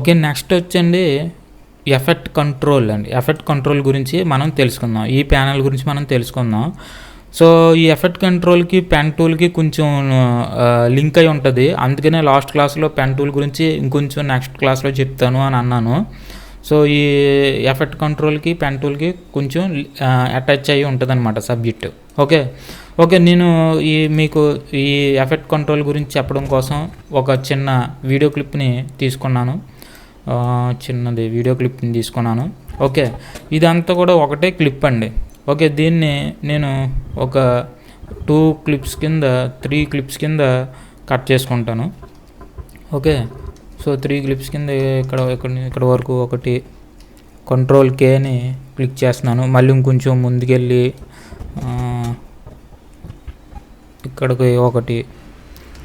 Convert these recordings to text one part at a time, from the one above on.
Okay. Next వచ్చండి effect control అండి. Effect control గురించి మనం తెలుసుకుందాం. ఈ ప్యానెల్ గురించి మనం తెలుసుకుందాం. సో, ఈ ఎఫెక్ట్ కంట్రోల్‌కి, పెన్ టూల్‌కి కొంచెం లింక్ అయి ఉంటది. అందుకనే లాస్ట్ క్లాస్‌లో పెన్ టూల్ గురించి ఇంకొంచెం నెక్స్ట్ క్లాస్‌లో చెప్తాను అని అన్నాను. సో, ఈ ఎఫెక్ట్ కంట్రోల్‌కి, పెన్ టూల్‌కి కొంచెం అటాచ్ అయ్యి ఉంటదనమాట సబ్జెక్ట్. ఓకే. ఓకే. నేను మీకు ఈ ఎఫెక్ట్ కంట్రోల్ గురించి చెప్పడం కోసం ఒక చిన్న వీడియో క్లిప్‌ని తీసుకున్నాను. చిన్నది వీడియో క్లిప్ని తీసుకున్నాను. ఓకే. ఇదంతా కూడా ఒకటే క్లిప్ అండి. ఓకే. దీన్ని నేను ఒక 2 క్లిప్స్ కింద 3 క్లిప్స్ కింద కట్ చేసుకుంటాను. ఓకే. సో, 3 క్లిప్స్ కింద ఇక్కడ వరకు ఒకటి కంట్రోల్ కేని క్లిక్ చేస్తున్నాను. మళ్ళీ ఇంకొంచెం ముందుకెళ్ళి ఇక్కడికి ఒకటి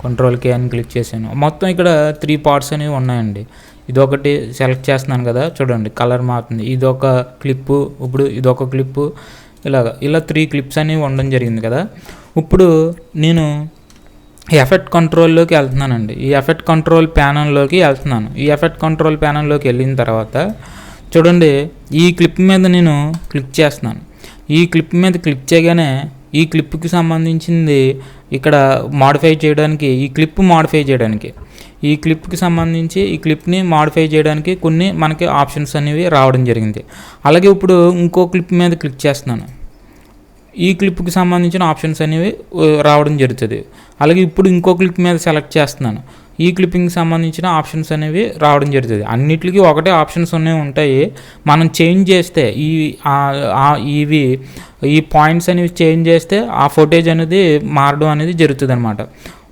కంట్రోల్ కే అని క్లిక్ చేశాను. మొత్తం ఇక్కడ 3 పార్ట్స్ అనేవి ఉన్నాయండి. ఇదొకటి సెలెక్ట్ చేస్తున్నాను కదా, చూడండి కలర్ మారుతుంది. ఇదొక క్లిప్పు, ఇప్పుడు ఇదొక క్లిప్పు, ఇలా 3 క్లిప్స్ అనేవి ఉండడం జరిగింది కదా. ఇప్పుడు నేను ఎఫెక్ట్ కంట్రోల్లోకి వెళ్తున్నానండి. ఈ ఎఫెక్ట్ కంట్రోల్ ప్యానల్లోకి వెళ్తున్నాను. ఈ ఎఫెక్ట్ కంట్రోల్ ప్యానల్లోకి వెళ్ళిన తర్వాత చూడండి, ఈ క్లిప్ మీద నేను క్లిక్ చేస్తున్నాను. ఈ క్లిప్ మీద క్లిక్ చేయగానే ఈ క్లిప్కి సంబంధించింది ఇక్కడ మాడిఫై చేయడానికి, ఈ క్లిప్కి సంబంధించి ఈ క్లిప్ని మాడిఫై చేయడానికి కొన్ని మనకి ఆప్షన్స్ అనేవి రావడం జరిగింది. అలాగే ఇప్పుడు ఇంకో క్లిప్ మీద క్లిక్ చేస్తున్నాను. ఈ క్లిప్కి సంబంధించిన ఆప్షన్స్ అనేవి రావడం జరుగుతుంది. అలాగే ఇప్పుడు ఇంకో క్లిప్ మీద సెలెక్ట్ చేస్తున్నాను. ఈ క్లిప్పింగ్కి సంబంధించిన ఆప్షన్స్ అనేవి రావడం జరుగుతుంది. అన్నిటికీ ఒకటే ఆప్షన్స్ అనేవి ఉంటాయి. మనం చేంజ్ చేస్తే ఈ పాయింట్స్ అనేవి చేంజ్ చేస్తే ఆ ఫుటేజ్ అనేది మారడం అనేది జరుగుతుంది అనమాట.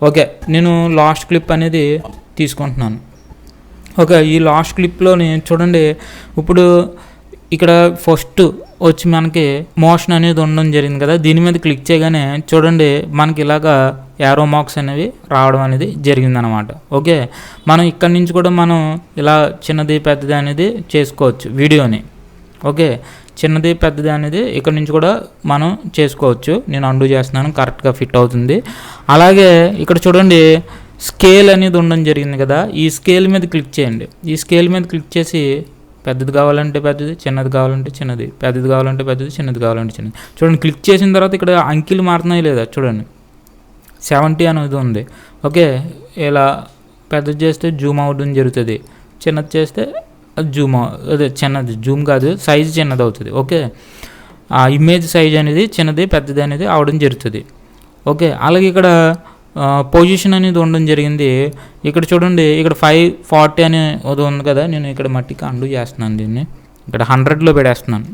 ఓకే. నేను లాస్ట్ క్లిప్ అనేది తీసుకుంటున్నాను. ఓకే. ఈ లాస్ట్ క్లిప్లోని చూడండి, ఇప్పుడు ఇక్కడ ఫస్ట్ వచ్చి మనకి మోషన్ అనేది ఉండడం జరిగింది కదా. దీని మీద క్లిక్ చేయగానే చూడండి, మనకి ఇలాగా యారో మార్క్స్ అనేవి రావడం అనేది జరిగిందనమాట. ఓకే. మనం ఇక్కడి నుంచి కూడా మనం ఇలా చిన్నది పెద్దది అనేది చేసుకోవచ్చు వీడియోని. ఓకే. చిన్నది పెద్దది అనేది ఇక్కడ నుంచి కూడా మనం చేసుకోవచ్చు. నేను అండూ చేస్తున్నాను, కరెక్ట్గా ఫిట్ అవుతుంది. అలాగే ఇక్కడ చూడండి, స్కేల్ అనేది ఉండడం జరిగింది కదా. ఈ స్కేల్ మీద క్లిక్ చేయండి. ఈ స్కేల్ మీద క్లిక్ చేసి పెద్దది కావాలంటే పెద్దది, చిన్నది కావాలంటే చిన్నది, పెద్దది కావాలంటే పెద్దది, చిన్నది కావాలంటే చిన్నది. చూడండి, క్లిక్ చేసిన తర్వాత ఇక్కడ అంకెలు మారుతున్నాయి లేదా చూడండి, 70 అనేది ఉంది. ఓకే. ఇలా పెద్దది చేస్తే జూమ్ అవడం జరుగుతుంది, చిన్నది చేస్తే చిన్నది జూమ్ కాదు, సైజు చిన్నది అవుతుంది. ఓకే. ఆ ఇమేజ్ సైజ్ అనేది చిన్నది పెద్దది అనేది అవడం జరుగుతుంది. ఓకే. అలాగే ఇక్కడ పొజిషన్ అనేది ఉండడం జరిగింది. ఇక్కడ చూడండి, ఇక్కడ 540 అని ఉంది కదా. నేను ఇక్కడ మట్టికి అండు చేస్తున్నాను. దీన్ని ఇక్కడ 100లో పెట్టేస్తున్నాను.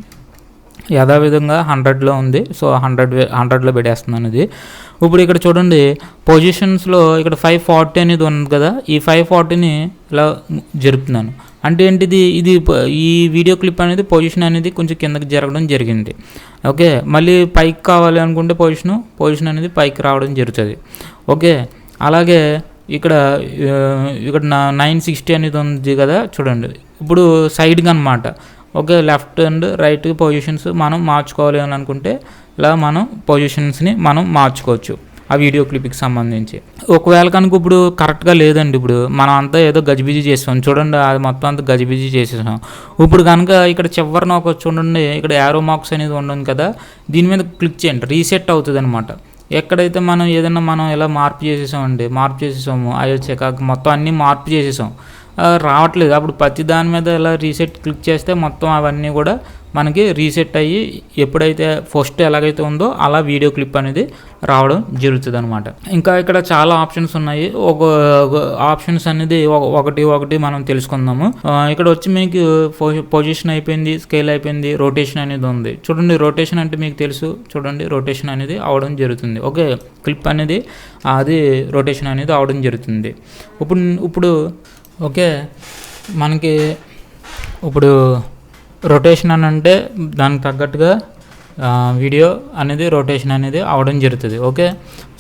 యథావిధంగా 100లో ఉంది. సో 100లో పెట్టేస్తున్నాను ఇది. ఇప్పుడు ఇక్కడ చూడండి, పొజిషన్స్లో ఇక్కడ 540 అనేది ఉంది కదా. ఈ 540ని ఇలా జరుపుతున్నాను. అంటే ఏంటిది, ఈ వీడియో క్లిప్ అనేది పొజిషన్ అనేది కొంచెం కిందకి జరగడం జరిగింది. ఓకే. మళ్ళీ పైకి కావాలి అనుకుంటే పొజిషన్ అనేది పైకి రావడం జరుగుతుంది. ఓకే. అలాగే ఇక్కడ 960 అనేది ఉంది కదా, చూడండి. ఇప్పుడు సైడ్గా అనమాట. Okay. Left and right positions మనం మార్చుకోవాలి అని అనుకుంటే ఇలా మనం పొజిషన్స్ని మనం మార్చుకోవచ్చు ఆ వీడియో క్లిప్కి సంబంధించి. ఒకవేళ కనుక ఇప్పుడు కరెక్ట్గా లేదండి, ఇప్పుడు మనం అంతా ఏదో గజిబిజీ చేసాం చూడండి, అది మొత్తం అంతా గజిబిజీ చేసేసాం. ఇప్పుడు కనుక ఇక్కడ చివరిన ఒక చూడండి, ఇక్కడ యారో మార్క్స్ అనేది ఉండదు కదా, దీని మీద క్లిక్ చేయండి, రీసెట్ అవుతుంది అనమాట. ఎక్కడైతే మనం ఏదైనా మనం ఇలా మార్పు చేసేసాము, అయ్యో చెకాకు మొత్తం అన్నీ మార్పు చేసేసాం, రావట్లేదు. అప్పుడు ప్రతి దాని మీద ఇలా రీసెట్ క్లిక్ చేస్తే మొత్తం అవన్నీ కూడా మనకి రీసెట్ అయ్యి ఎప్పుడైతే ఫస్ట్ ఎలాగైతే ఉందో అలా వీడియో క్లిప్ అనేది రావడం జరుగుతుంది అనమాట. ఇంకా ఇక్కడ చాలా ఆప్షన్స్ ఉన్నాయి. ఒక ఆప్షన్స్ అనేది ఒకటి మనం తెలుసుకుందాము. ఇక్కడ వచ్చి మీకు పొజిషన్ అయిపోయింది, స్కేల్ అయిపోయింది, రొటేషన్ అనేది ఉంది. చూడండి, రొటేషన్ అంటే మీకు తెలుసు. చూడండి, రొటేషన్ అనేది అవడం జరుగుతుంది. ఓకే. క్లిప్ అనేది అది రొటేషన్ అనేది అవడం జరుగుతుంది. ఇప్పుడు ఓకే, మనకి ఇప్పుడు రొటేషన్ అని అంటే దానికి తగ్గట్టుగా వీడియో అనేది రొటేషన్ అనేది అవడం జరుగుతుంది. ఓకే.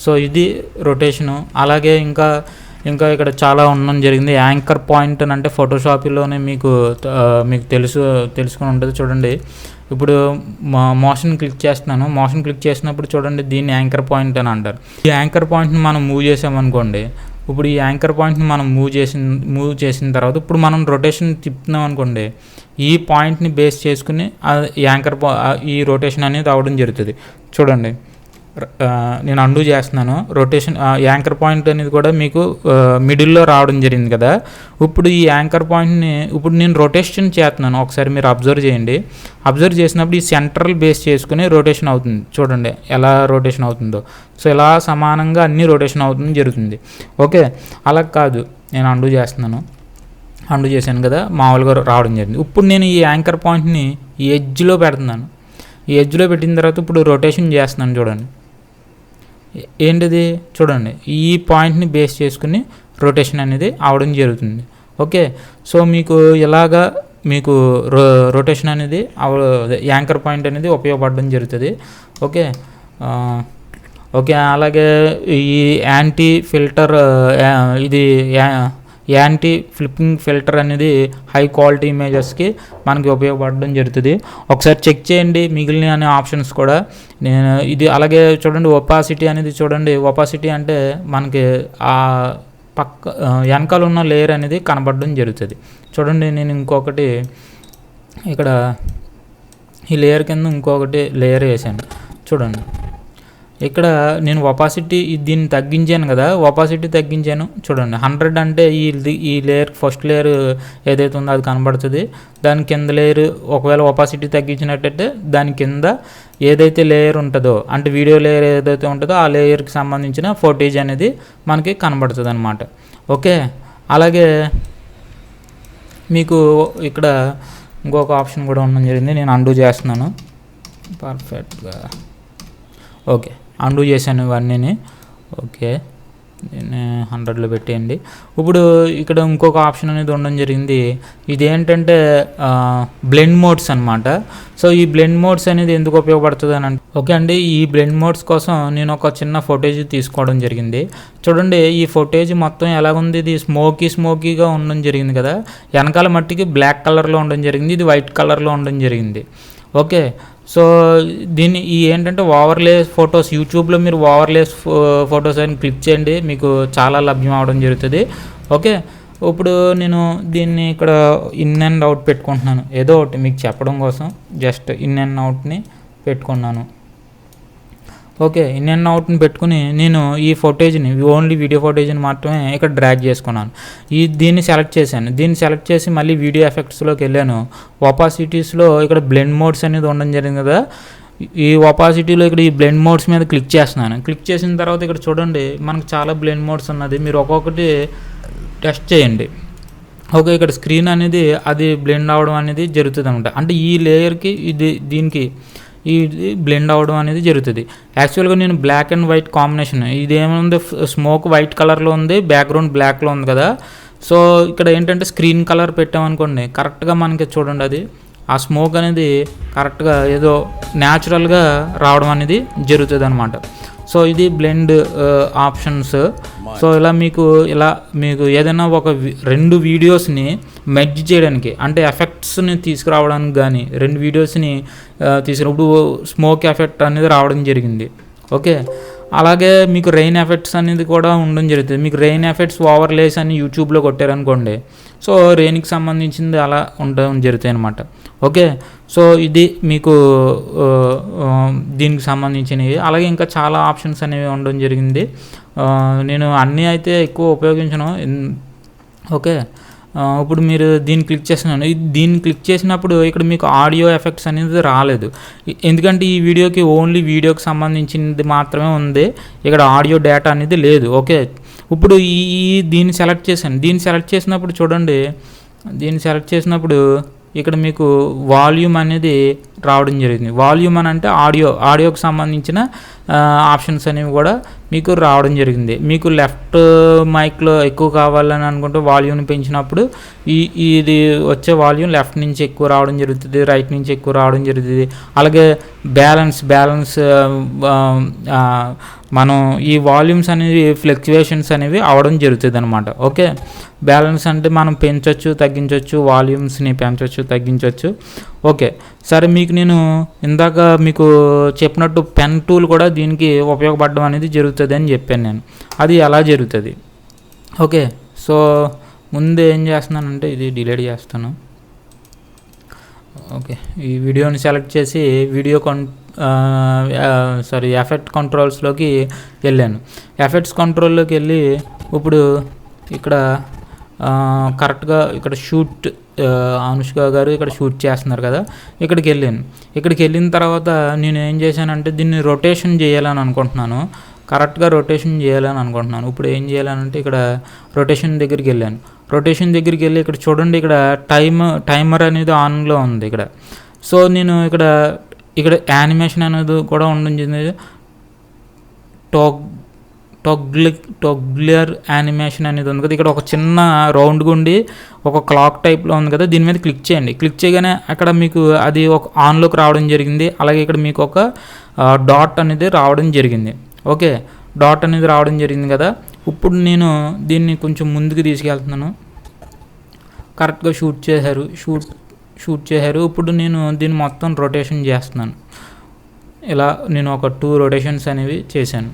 సో ఇది రొటేషను. అలాగే ఇంకా ఇక్కడ చాలా ఉండడం జరిగింది. యాంకర్ పాయింట్ అని అంటే ఫోటోషాప్లోనే మీకు తెలుసుకుని ఉంటుంది. చూడండి, ఇప్పుడు మోషన్ క్లిక్ చేస్తున్నాను. మోషన్ క్లిక్ చేసినప్పుడు చూడండి, దీన్ని యాంకర్ పాయింట్ అని అంటారు. ఈ యాంకర్ పాయింట్ని మనం మూవ్ చేసామనుకోండి, ఇప్పుడు ఈ యాంకర్ పాయింట్ని మనం మూవ్ చేసిన తర్వాత ఇప్పుడు మనం రొటేషన్ తిప్పుతున్నాం అనుకోండి, ఈ పాయింట్ని బేస్ చేసుకుని ఈ రొటేషన్ అనేది అవడం జరుగుతుంది. చూడండి, నేను అండూ చేస్తున్నాను. రొటేషన్ యాంకర్ పాయింట్ అనేది కూడా మీకు మిడిల్లో రావడం జరిగింది కదా. ఇప్పుడు ఈ యాంకర్ పాయింట్ని ఇప్పుడు నేను రొటేషన్ చేస్తున్నాను, ఒకసారి మీరు అబ్జర్వ్ చేయండి. అబ్జర్వ్ చేసినప్పుడు ఈ సెంట్రల్ బేస్ చేసుకుని రొటేషన్ అవుతుంది. చూడండి ఎలా రొటేషన్ అవుతుందో. సో ఇలా సమానంగా అన్ని రొటేషన్ అవుతుంది జరుగుతుంది. ఓకే, అలా కాదు, నేను అండూ చేస్తున్నాను. అండూ చేశాను కదా, మామూలుగా రావడం జరిగింది. ఇప్పుడు నేను ఈ యాంకర్ పాయింట్ని ఈ ఎడ్జ్లో పెడుతున్నాను. ఈ ఎడ్జ్లో పెట్టిన తర్వాత ఇప్పుడు రొటేషన్ చేస్తున్నాను. చూడండి ఏంటిది, చూడండి ఈ పాయింట్ని బేస్ చేసుకుని రొటేషన్ అనేది అవడం జరుగుతుంది. ఓకే, సో మీకు ఇలాగా మీకు రొటేషన్ అనేది యాంకర్ పాయింట్ అనేది ఉపయోగపడడం జరుగుతుంది. ఓకే ఓకే అలాగే ఈ యాంటీ ఫిల్టర్ ఇది యాంటీ ఫ్లిప్పింగ్ ఫిల్టర్ అనేది హై క్వాలిటీ ఇమేజెస్కి మనకి ఉపయోగపడడం జరుగుతుంది. ఒకసారి చెక్ చేయండి మిగిలిన అనే ఆప్షన్స్ కూడా. నేను ఇది అలాగే చూడండి, ఒపాసిటీ అనేది చూడండి. ఒపాసిటీ అంటే మనకి ఆ వెనకాల ఉన్న లేయర్ అనేది కనబడడం జరుగుతుంది. చూడండి, నేను ఇంకొకటి ఇక్కడ ఈ లేయర్ కింద ఇంకొకటి లేయర్ వేసాను. చూడండి, ఇక్కడ నేను ఒపాసిటీ దీన్ని తగ్గించాను కదా, ఒపాసిటీ తగ్గించాను. చూడండి 100 అంటే ఈ లేయర్ ఫస్ట్ లేయర్ ఏదైతే ఉందో అది కనబడుతుంది. దాని కింద లేయర్ ఒకవేళ ఒపాసిటీ తగ్గించినట్టయితే దాని కింద ఏదైతే లేయర్ ఉంటుందో, అంటే వీడియో లేయర్ ఏదైతే ఉంటుందో ఆ లేయర్కి సంబంధించిన ఫోటేజ్ అనేది మనకి కనబడుతుంది అన్నమాట. ఓకే, అలాగే మీకు ఇక్కడ ఇంకొక ఆప్షన్ కూడా ఉండడం జరిగింది. నేను అండూ చేస్తున్నాను పర్ఫెక్ట్గా. ఓకే, అండూ చేశాను ఇవన్నీ. ఓకే, నేను 100లో పెట్టేయండి. ఇప్పుడు ఇక్కడ ఇంకొక ఆప్షన్ అనేది ఉండడం జరిగింది. ఇది ఏంటంటే బ్లెండ్ మోడ్స్ అనమాట. సో ఈ బ్లెండ్ మోడ్స్ అనేది ఎందుకు ఉపయోగపడుతుంది అని అంటే, ఓకే అండి, ఈ బ్లెండ్ మోడ్స్ కోసం నేను ఒక చిన్న ఫోటేజ్ తీసుకోవడం జరిగింది. చూడండి, ఈ ఫోటేజ్ మొత్తం ఎలాగుంది, ఇది స్మోకీగా ఉండడం జరిగింది కదా. వెనకాల మట్టికి బ్లాక్ కలర్లో ఉండడం జరిగింది, ఇది వైట్ కలర్లో ఉండడం జరిగింది. ఓకే, సో దీన్ని ఏంటంటే ఓవర్లేస్ ఫొటోస్, యూట్యూబ్లో మీరు ఓవర్లేస్ ఫొటోస్ అని క్లిక్ చేయండి, మీకు చాలా లభ్యం అవడం జరుగుతుంది. ఓకే, ఇప్పుడు నేను దీన్ని ఇక్కడ ఇన్ అండ్ అవుట్ పెట్టుకుంటున్నాను. ఏదో ఒకటి మీకు చెప్పడం కోసం జస్ట్ ఇన్ అండ్ అవుట్ని పెట్టుకున్నాను. ఓకే, ఇన్ అండ్ అవుట్ని పెట్టుకుని నేను ఈ ఫోటేజ్ని ఓన్లీ వీడియో ఫోటేజ్ని మాత్రమే ఇక్కడ డ్రాగ్ చేసుకున్నాను. దీన్ని సెలెక్ట్ చేశాను. దీన్ని సెలెక్ట్ చేసి మళ్ళీ వీడియో ఎఫెక్ట్స్లోకి వెళ్ళాను. ఒపాసిటీస్లో ఇక్కడ బ్లెండ్ మోడ్స్ అనేది ఉండడం జరిగింది కదా. ఈ ఒపాసిటీలో ఇక్కడ ఈ బ్లెండ్ మోడ్స్ మీద క్లిక్ చేస్తున్నాను. క్లిక్ చేసిన తర్వాత ఇక్కడ చూడండి మనకు చాలా బ్లెండ్ మోడ్స్ ఉన్నది. మీరు ఒక్కొక్కటి టెస్ట్ చేయండి. ఓకే, ఇక్కడ స్క్రీన్ అనేది అది బ్లెండ్ అవ్వడం అనేది జరుగుతుంది అనమాట. అంటే ఈ లేయర్కి దీనికి ఇది బ్లెండ్ అవ్వడం అనేది జరుగుతుంది. యాక్చువల్గా నేను బ్లాక్ అండ్ వైట్ కాంబినేషన్, ఇదేముంది స్మోక్ వైట్ కలర్లో ఉంది, బ్యాక్గ్రౌండ్ బ్లాక్లో ఉంది కదా. సో ఇక్కడ ఏంటంటే స్క్రీన్ కలర్ పెట్టామనుకోండి, కరెక్ట్గా మనకి చూడండి అది ఆ స్మోక్ అనేది కరెక్ట్గా ఏదో న్యాచురల్గా రావడం అనేది జరుగుతుంది అనమాట. సో ఇది బ్లెండ్ ఆప్షన్స్. సో ఇలా మీకు ఏదైనా ఒక 2 వీడియోస్ని మెర్జ్ చేయడానికి, అంటే ఎఫెక్ట్స్ని తీసుకురావడానికి కానీ 2 వీడియోస్ని ఇప్పుడు స్మోక్ ఎఫెక్ట్ అనేది రావడం జరిగింది. ఓకే, అలాగే మీకు రెయిన్ ఎఫెక్ట్స్ అనేది కూడా ఉండడం జరుగుతుంది. మీకు రెయిన్ ఎఫెక్ట్స్ ఓవర్లేస్ అని యూట్యూబ్లో కొట్టారనుకోండి, సో రెయిన్కి సంబంధించింది అలా ఉండడం జరుగుతాయి అనమాట. ఓకే, సో ఇది మీకు దీనికి సంబంధించినవి. అలాగే ఇంకా చాలా ఆప్షన్స్ అనేవి ఉండడం జరిగింది. నేను అన్నీ అయితే ఎక్కువ ఉపయోగించను. ఓకే, ఇప్పుడు మీరు దీన్ని క్లిక్ చేస్తున్నాను. దీన్ని క్లిక్ చేసినప్పుడు ఇక్కడ మీకు ఆడియో ఎఫెక్ట్స్ అనేది రాలేదు, ఎందుకంటే ఈ వీడియోకి ఓన్లీ వీడియోకి సంబంధించింది మాత్రమే ఉంది, ఇక్కడ ఆడియో డేటా అనేది లేదు. ఓకే, ఇప్పుడు దీన్ని సెలెక్ట్ చేశాను. దీన్ని సెలెక్ట్ చేసినప్పుడు చూడండి, దీన్ని సెలెక్ట్ చేసినప్పుడు ఇక్కడ మీకు వాల్యూమ్ అనేది రావడం జరిగింది. వాల్యూమ్ అని అంటే ఆడియోకి సంబంధించిన ఆప్షన్స్ అనేవి కూడా మీకు రావడం జరిగింది. మీకు లెఫ్ట్ మైక్లో ఎక్కువ కావాలని అనుకుంటే వాల్యూమ్ని పెంచినప్పుడు ఇది వచ్చే వాల్యూమ్ లెఫ్ట్ నుంచి ఎక్కువ రావడం జరుగుతుంది, రైట్ నుంచి ఎక్కువ రావడం జరుగుతుంది. అలాగే బ్యాలెన్స్ మనం ఈ వాల్యూమ్స్ అనేవి ఫ్లక్చువేషన్స్ అనేవి అవడం జరుగుతుంది అనమాట. ఓకే, బ్యాలెన్స్ అంటే మనం పెంచవచ్చు తగ్గించవచ్చు, వాల్యూమ్స్ని పెంచవచ్చు తగ్గించవచ్చు. ఓకే, సరే, మీకు నేను ఇందాక మీకు చెప్పినట్టు పెన్ టూల్ కూడా దీనికి ఉపయోగపడడం అనేది జరుగుతుంది అని చెప్పాను నేను. అది ఎలా జరుగుతుంది ఓకే, సో ముందు ఏం చేస్తున్నానంటే ఇది డిలీట్ చేస్తాను. ఓకే, ఈ వీడియోని సెలెక్ట్ చేసి ఎఫెక్ట్ కంట్రోల్స్లోకి వెళ్ళాను. ఎఫెక్ట్స్ కంట్రోల్లోకి వెళ్ళి ఇప్పుడు ఇక్కడ కరెక్ట్గా ఇక్కడ షూట్ అనుష్క గారు ఇక్కడ షూట్ చేస్తున్నారు కదా, ఇక్కడికి వెళ్ళాను. ఇక్కడికి వెళ్ళిన తర్వాత నేను ఏం చేశానంటే దీన్ని రొటేషన్ చేయాలని అనుకుంటున్నాను, కరెక్ట్గా రొటేషన్ చేయాలని అనుకుంటున్నాను. ఇప్పుడు ఏం చేయాలంటే ఇక్కడ రొటేషన్ దగ్గరికి వెళ్ళాను. రొటేషన్ దగ్గరికి వెళ్ళి ఇక్కడ చూడండి, ఇక్కడ టైమర్ అనేది ఆన్లో ఉంది ఇక్కడ. సో నేను ఇక్కడ యానిమేషన్ అనేది కూడా ఉండదు, టొగ్లర్ యానిమేషన్ అనేది ఉంది కదా. ఇక్కడ ఒక చిన్న రౌండ్గా ఉండి ఒక క్లాక్ టైప్లో ఉంది కదా, దీని మీద క్లిక్ చేయండి. క్లిక్ చేయగానే అక్కడ మీకు అది ఒక ఆన్లోకి రావడం జరిగింది. అలాగే ఇక్కడ మీకు ఒక డాట్ అనేది రావడం జరిగింది. ఓకే, డాట్ అనేది రావడం జరిగింది కదా. ఇప్పుడు నేను దీన్ని కొంచెం ముందుకు తీసుకెళ్తున్నాను. కరెక్ట్గా షూట్ చేశారు. ఇప్పుడు నేను దీన్ని మొత్తం రొటేషన్ చేస్తున్నాను. ఇలా నేను ఒక 2 రొటేషన్స్ అనేవి చేశాను.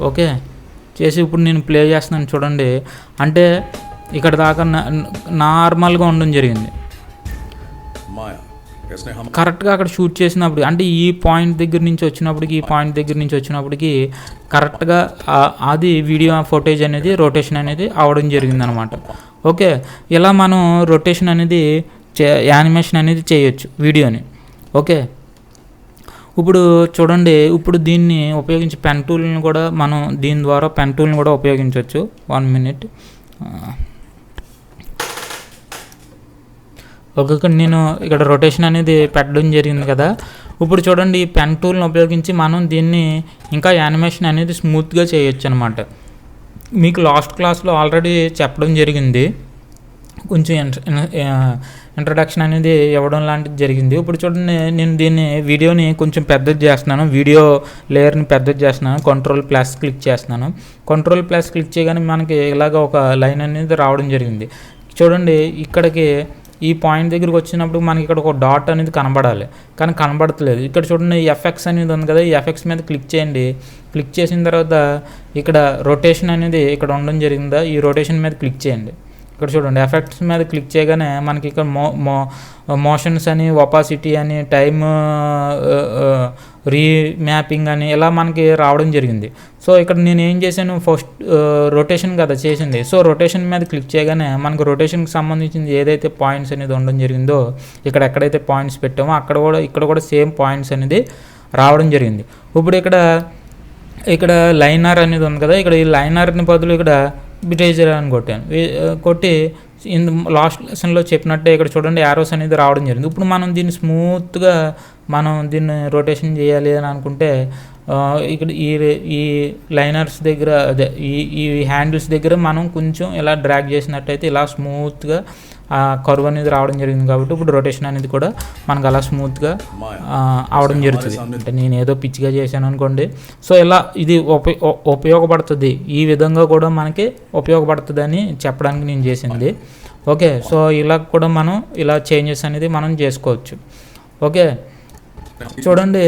ఓకే, చేసి ఇప్పుడు నేను ప్లే చేస్తున్నాను చూడండి. అంటే ఇక్కడ దాకా నార్మల్గా ఉండడం జరిగింది. కరెక్ట్గా అక్కడ షూట్ చేసినప్పుడు అంటే ఈ పాయింట్ దగ్గర నుంచి వచ్చినప్పటికి కరెక్ట్గా అది వీడియో ఫుటేజ్ అనేది రొటేషన్ అనేది అవడం జరిగింది అనమాట. ఓకే, ఇలా మనం రొటేషన్ అనేది యానిమేషన్ అనేది చేయొచ్చు వీడియోని. ఓకే, ఇప్పుడు చూడండి, ఇప్పుడు దీన్ని ఉపయోగించి పెన్ టూల్ని కూడా మనం దీని ద్వారా పెన్ టూల్ని కూడా ఉపయోగించవచ్చు. 1 minute. ఓకే, నేను ఇక్కడ రొటేషన్ అనేది పెట్టడం జరిగింది కదా. ఇప్పుడు చూడండి, ఈ పెన్ టూల్ని ఉపయోగించి మనం దీన్ని ఇంకా యానిమేషన్ అనేది స్మూత్గా చేయొచ్చు అనమాట. మీకు లాస్ట్ క్లాస్లో ఆల్రెడీ చెప్పడం జరిగింది, కొంచెం ఇంట్రడక్షన్ అనేది ఇవ్వడం లాంటిది జరిగింది. ఇప్పుడు చూడండి, నేను వీడియోని కొంచెం పెద్దది చేస్తున్నాను, వీడియో లేయర్ని పెద్దది చేస్తున్నాను. Ctrl+ క్లిక్ చేస్తున్నాను. Ctrl+ క్లిక్ చేయగానే మనకి ఇలాగ ఒక లైన్ అనేది రావడం జరిగింది. చూడండి, ఇక్కడికి ఈ పాయింట్ దగ్గరికి వచ్చినప్పుడు మనకి ఇక్కడ ఒక డాట్ అనేది కనబడాలి, కానీ కనబడట్లేదు. ఇక్కడ చూడండి, ఎఫెక్ట్స్ అనేది ఉంది కదా, ఈ ఎఫెక్ట్స్ మీద క్లిక్ చేయండి. క్లిక్ చేసిన తర్వాత ఇక్కడ రొటేషన్ అనేది ఇక్కడ ఉండడం జరిగిందా, ఈ రొటేషన్ మీద క్లిక్ చేయండి. ఇక్కడ చూడండి, ఎఫెక్ట్స్ మీద క్లిక్ చేయగానే మనకి ఇక్కడ మోషన్స్ అని, ఒపాసిటీ అని, టైమ్ రీమ్యాపింగ్ అని ఇలా మనకి రావడం జరిగింది. సో ఇక్కడ నేను ఏం చేశాను, ఫస్ట్ రొటేషన్ కదా చేసింది. సో రొటేషన్ మీద క్లిక్ చేయగానే మనకు రొటేషన్కి సంబంధించింది ఏదైతే పాయింట్స్ అనేది ఉండడం జరిగిందో, ఇక్కడ ఎక్కడైతే పాయింట్స్ పెట్టామో ఇక్కడ కూడా సేమ్ పాయింట్స్ అనేది రావడం జరిగింది. ఇప్పుడు ఇక్కడ లైనర్ అనేది ఉంది కదా, ఇక్కడ ఈ లైనర్ని బదులు ఇక్కడ బిటైజర్ అని కొట్టి లాస్ట్ లెసన్లో చెప్పినట్టే ఇక్కడ చూడండి, యారోస్ అనేది రావడం జరిగింది. ఇప్పుడు మనం దీన్ని స్మూత్గా దీన్ని రొటేషన్ చేయాలి అని అనుకుంటే ఇక్కడ ఈ లైనర్స్ దగ్గర ఈ హ్యాండిల్స్ దగ్గర మనం కొంచెం ఇలా డ్రాగ్ చేసినట్టయితే ఇలా స్మూత్గా కర్వ్ అనేది రావడం జరిగింది. కాబట్టి ఇప్పుడు రొటేషన్ అనేది కూడా మనకు అలా స్మూత్గా అవడం జరుగుతుంది. అంటే నేను ఏదో పిచ్చిగా చేశాను అనుకోండి. సో ఇలా ఇది ఉపయోగపడుతుంది, ఈ విధంగా కూడా మనకి ఉపయోగపడుతుంది అని చెప్పడానికి నేను చేసింది. ఓకే, సో ఇలా కూడా మనం ఇలా చేంజెస్ అనేది మనం చేసుకోవచ్చు. ఓకే, చూడండి,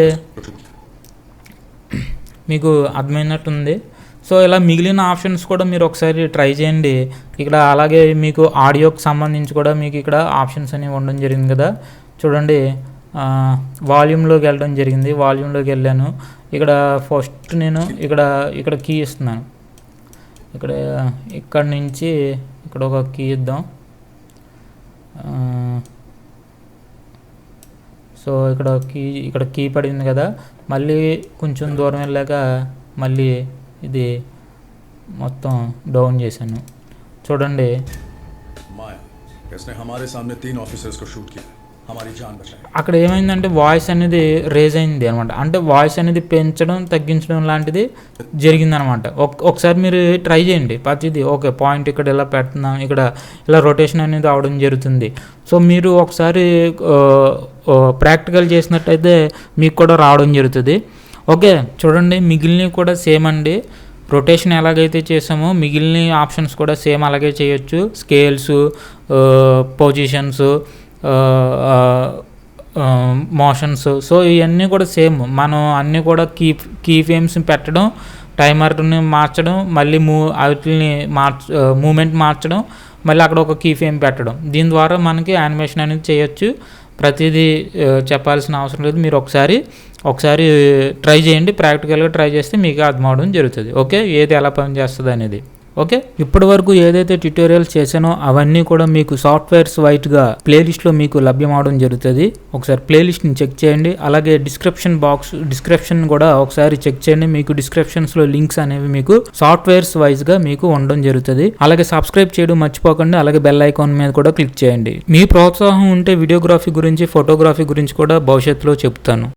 మీకు అర్థమైనట్టుంది. సో ఇలా మిగిలిన ఆప్షన్స్ కూడా మీరు ఒకసారి ట్రై చేయండి. ఇక్కడ అలాగే మీకు ఆడియోకి సంబంధించి కూడా మీకు ఇక్కడ ఆప్షన్స్ అనేవి ఉండడం జరిగింది కదా. చూడండి, వాల్యూమ్లోకి వెళ్ళడం జరిగింది. వాల్యూమ్లోకి వెళ్ళాను. ఇక్కడ ఫస్ట్ నేను ఇక్కడ కీ ఇస్తున్నాను. ఇక్కడ నుంచి ఇక్కడ ఒక కీ ఇద్దాం. సో ఇక్కడ కీ పడింది కదా, మళ్ళీ కొంచెం దూరం వెళ్ళాక మళ్ళీ ఇది మొత్తం డౌన్ చేశాను. చూడండి, అక్కడ ఏమైందంటే వాయిస్ అనేది రేజ్ అయింది అనమాట. అంటే వాయిస్ అనేది పెంచడం తగ్గించడం లాంటిది జరిగిందనమాట. ఒకసారి మీరు ట్రై చేయండి ప్రతిదీ. ఓకే, పాయింట్ ఇక్కడ ఇలా పెడుతున్నాం, ఇక్కడ ఇలా రొటేషన్ అనేది అవడం జరుగుతుంది. సో మీరు ఒకసారి ప్రాక్టికల్ చేసినట్టయితే మీకు కూడా రావడం జరుగుతుంది. ఓకే, చూడండి, మిగిలినవి కూడా సేమ్ అండి. రొటేషన్ ఎలాగైతే చేసామో మిగిలిన ఆప్షన్స్ కూడా సేమ్ అలాగే చేయొచ్చు. స్కేల్స్, పొజిషన్స్, మోషన్స్, సో ఇవన్నీ కూడా సేమ్. మనం అన్నీ కూడా కీ ఫ్రేమ్స్ పెట్టడం, టైమర్ని మార్చడం, మళ్ళీ వాటిని మూమెంట్ మార్చడం, మళ్ళీ అక్కడ ఒక కీ ఫ్రేమ్ పెట్టడం. దీని ద్వారా మనకి యానిమేషన్ అనేది చేయొచ్చు. ప్రతిదీ చెప్పాల్సిన అవసరం లేదు. మీరు ఒకసారి ట్రై చేయండి. ప్రాక్టికల్గా ట్రై చేస్తే మీకు అర్థం అవడం జరుగుతుంది. ఓకే, ఏది ఎలా పనిచేస్తుంది అనేది. ఓకే, ఇప్పటి వరకు ఏదైతే ట్యుటోరియల్స్ చేశానో అవన్నీ కూడా మీకు సాఫ్ట్వేర్స్ వైట్గా ప్లేలిస్ట్లో మీకు లభ్యం అవడం జరుగుతుంది. ఒకసారి ప్లేలిస్ట్ని చెక్ చేయండి. అలాగే డిస్క్రిప్షన్ కూడా ఒకసారి చెక్ చేయండి. మీకు డిస్క్రిప్షన్స్లో లింక్స్ అనేవి మీకు సాఫ్ట్వేర్స్ వైజ్గా మీకు ఉండడం జరుగుతుంది. అలాగే సబ్స్క్రైబ్ చేయడం మర్చిపోకండి. అలాగే బెల్ ఐకాన్ మీద కూడా క్లిక్ చేయండి. మీ ప్రోత్సాహం ఉంటే వీడియోగ్రఫీ గురించి, ఫోటోగ్రఫీ గురించి కూడా భవిష్యత్తులో చెప్తాను.